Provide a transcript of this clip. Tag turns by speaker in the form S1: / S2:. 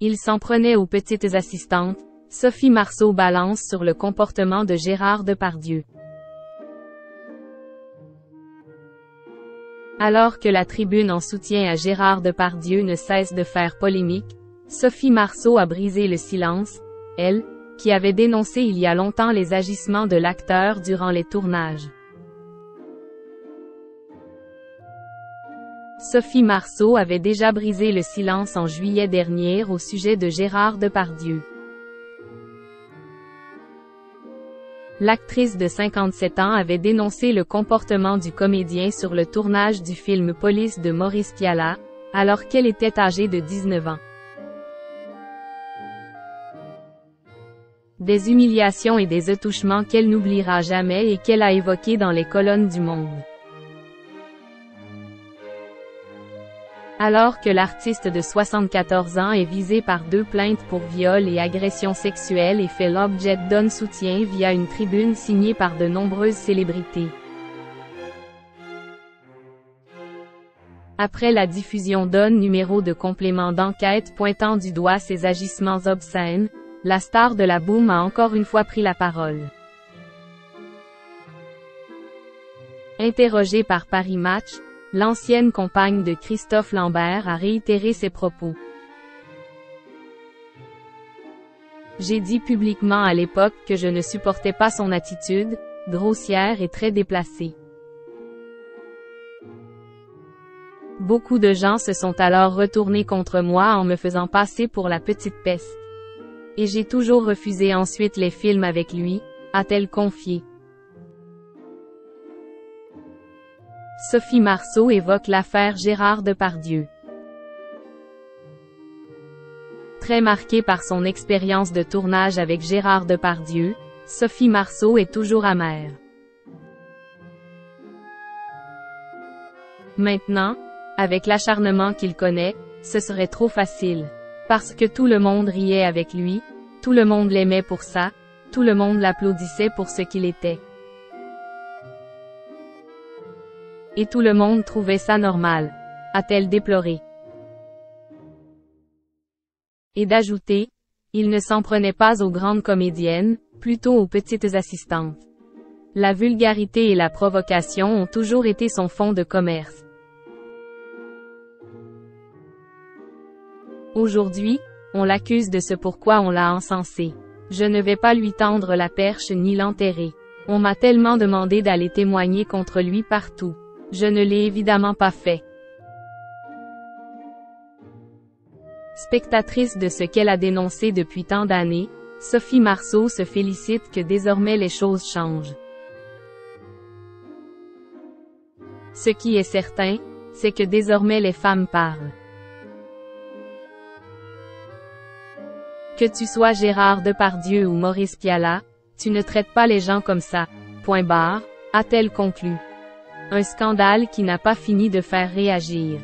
S1: Il s'en prenait aux petites assistantes. Sophie Marceau balance sur le comportement de Gérard Depardieu. Alors que la tribune en soutien à Gérard Depardieu ne cesse de faire polémique, Sophie Marceau a brisé le silence, elle, qui avait dénoncé il y a longtemps les agissements de l'acteur durant les tournages. Sophie Marceau avait déjà brisé le silence en juillet dernier au sujet de Gérard Depardieu. L'actrice de 57 ans avait dénoncé le comportement du comédien sur le tournage du film Police de Maurice Pialat, alors qu'elle était âgée de 19 ans. Des humiliations et des attouchements qu'elle n'oubliera jamais et qu'elle a évoqués dans les colonnes du Monde. Alors que l'artiste de 74 ans est visé par 2 plaintes pour viol et agression sexuelle et fait l'objet d'un soutien via une tribune signée par de nombreuses célébrités. Après la diffusion d'un numéro de complément d'enquête pointant du doigt ses agissements obscènes, la star de la boom a encore une fois pris la parole. Interrogée par Paris Match, l'ancienne compagne de Christophe Lambert a réitéré ses propos. J'ai dit publiquement à l'époque que je ne supportais pas son attitude, grossière et très déplacée. Beaucoup de gens se sont alors retournés contre moi en me faisant passer pour la petite peste. Et j'ai toujours refusé ensuite les films avec lui, a-t-elle confié. Sophie Marceau évoque l'affaire Gérard Depardieu. Très marquée par son expérience de tournage avec Gérard Depardieu, Sophie Marceau est toujours amère. Maintenant, avec l'acharnement qu'il connaît, ce serait trop facile. Parce que tout le monde riait avec lui, tout le monde l'aimait pour ça, tout le monde l'applaudissait pour ce qu'il était. Et tout le monde trouvait ça normal, a-t-elle déploré. Et d'ajouter, il ne s'en prenait pas aux grandes comédiennes, plutôt aux petites assistantes. La vulgarité et la provocation ont toujours été son fonds de commerce. Aujourd'hui, on l'accuse de ce pourquoi on l'a encensé. Je ne vais pas lui tendre la perche ni l'enterrer. On m'a tellement demandé d'aller témoigner contre lui partout. Je ne l'ai évidemment pas fait. Spectatrice de ce qu'elle a dénoncé depuis tant d'années, Sophie Marceau se félicite que désormais les choses changent. Ce qui est certain, c'est que désormais les femmes parlent. Que tu sois Gérard Depardieu ou Maurice Pialat, tu ne traites pas les gens comme ça. Point barre, a-t-elle conclu. Un scandale qui n'a pas fini de faire réagir.